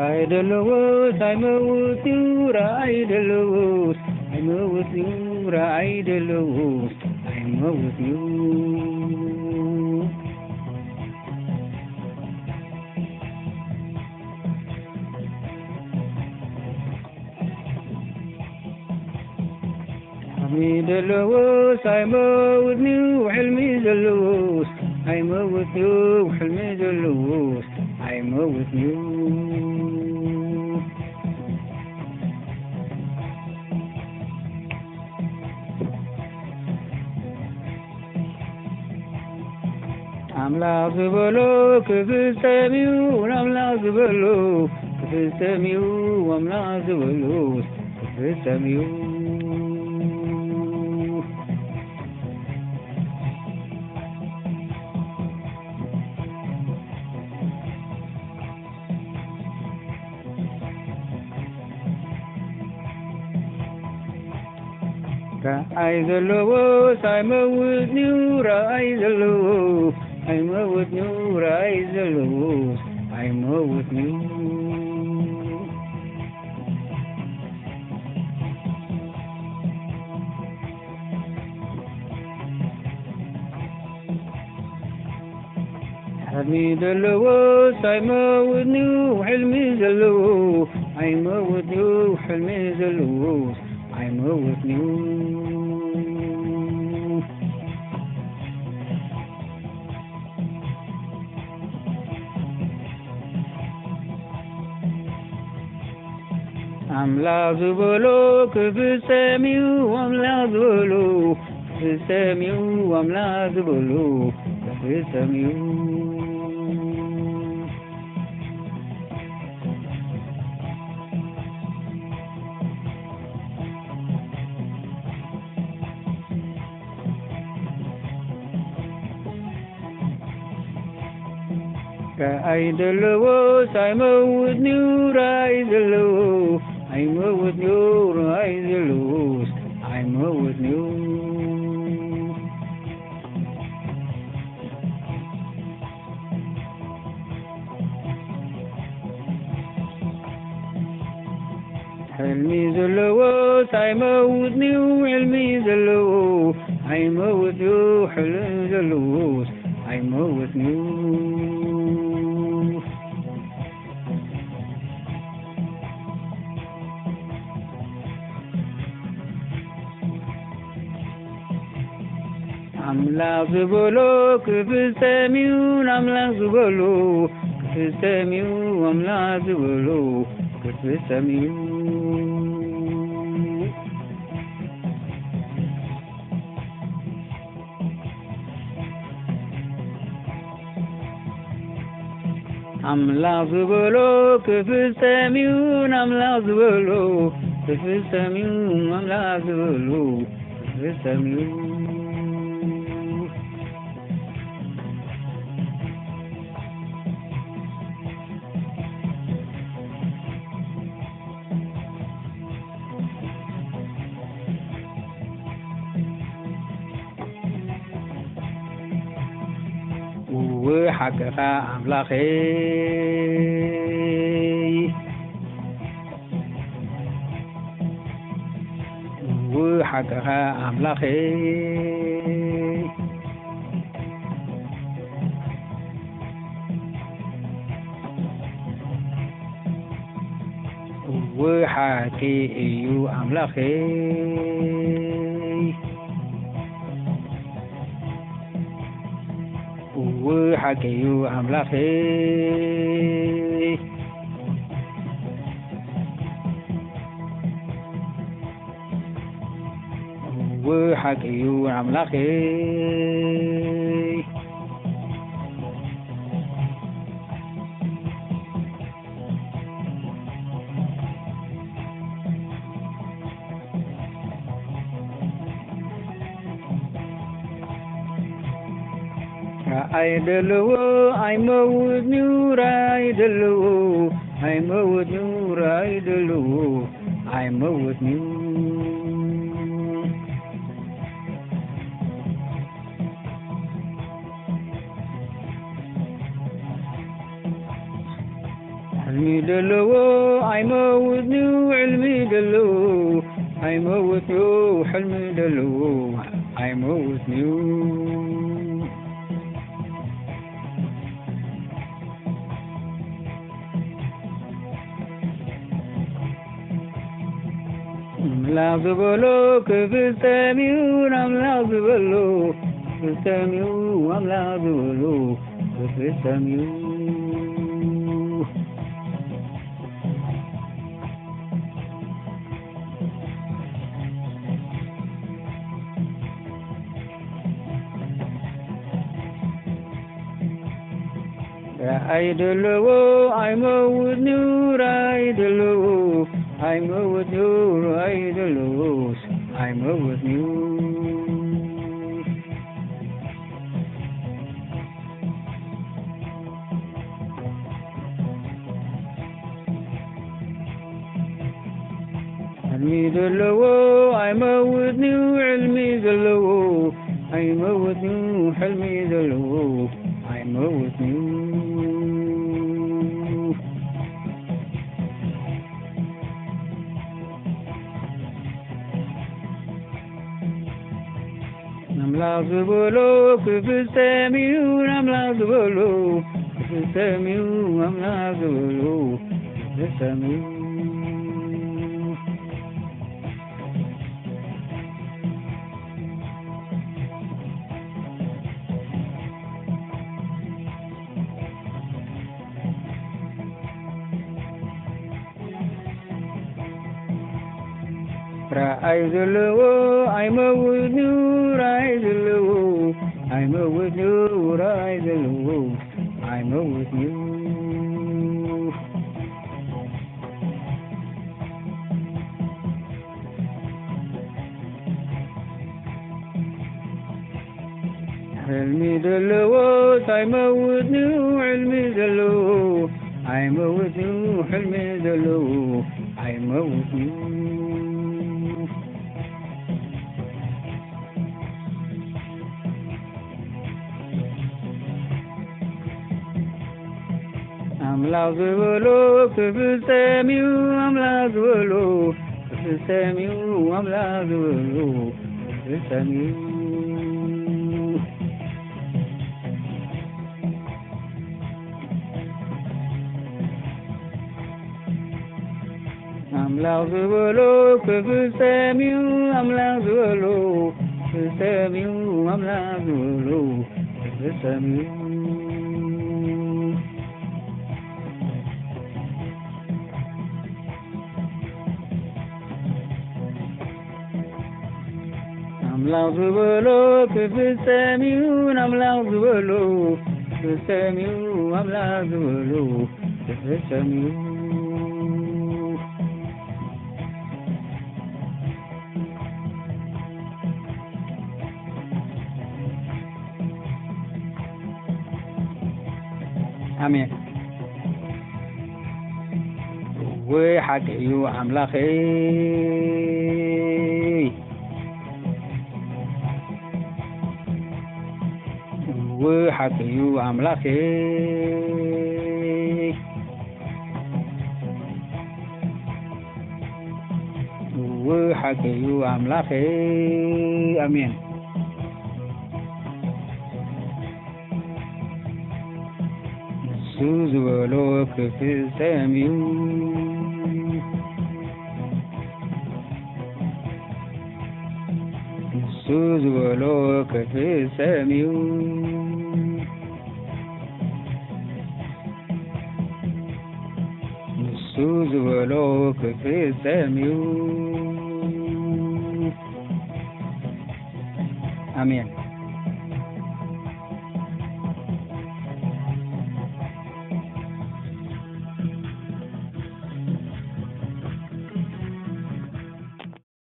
አይደለሁት አይመውት ኑራ አይደለሁት አይመውት ኑራ አይደለሁት አይመውት حلمي دلوس አይመውት حلمي دلوس አይመውት حلمي دلوس አይመውት አምላክ ዝበሎ ክፍጸሚው አምላክ ዝበሎ ክፍጸሚው አምላክ ዝበሎ ክፍጸሚው አይዘለዎ ሳይመውት ኑራ አይዘለዎ አይመውት ኑራ አይዘለዎ አይመውት حلمي دلوس አይመውት حلمي دلوس አይመውት حلمي دلوس አይመውት አምላክ ዝበሎ ክፍጸሚው አምላክ ዝበሎ ክፍጸሚው አምላክ ዝበሎ ክፍጸሚው አይደለዎ ሳይመውት ኑራ አይደለዎ አይመውት ኑራ አይደለዎ አይመውት حلمي ዘለዎ ሳይመውት حلمي ዘለዎ አይመውት حلمي ዘለዎ አይመውት አምላክ ዝበሎ ክፍጸሚው አምላክ ዝበሎ ክፍጸሚው አምላክ ዝበሎ ክፍጸሚው አምላክ ዝበሎ ክፍጸሚው አምላክ ዝበሎ ክፍጸሚው አምላክ ዝበሎ ክፍጸሚው وحقك أملاخي وحقك أملاخي وحكي أيو أملاخي وحكيو أملاخي وحكيو أملاخي አይደለዎ አይመውት ኑራ አይደለዎ አይመውት ኑራ አይደለዎ አይመውት حلمي دلو عيموتني وعلمي دلو عيموتني وحلمي دلو عيموتني أملاك بلو كفتاميون أملاك بلو كفتاميون أملاك بلو كفتاميون رأيت له عيموت نور رأيت له عيموت نور رأيت له عيموت نور علمي له عيموت نور علمي له عيموت نور حلمي له عيموت نور أملاك بلو كفتاميون أملاك بلو كفتاميون أملاك بلو كفتاميون رأيت له عيموت نور رأيت له عيموت نور رأيت له عيموت نور علمي دلو عيموت نور علمي دلو عيموت نور حلمي دلو عيموت نور أملاك بلو كفتاميون أملاك بلو كفتاميون أملاك بلو كفتاميون أملاك بلو كفتاميون أملاك بلو كفتاميون أملاك بلو كفتاميون أملاك بلو كفتاميون أملاك بلو كفتاميون أملاك بلو كفتاميون آمين وحكيو أملاكي وحكيو أملاكي وحكيو أملاكي آمين سوزولو كفتاميون سوزولو كفتاميون سوزولو كفتاميون آمين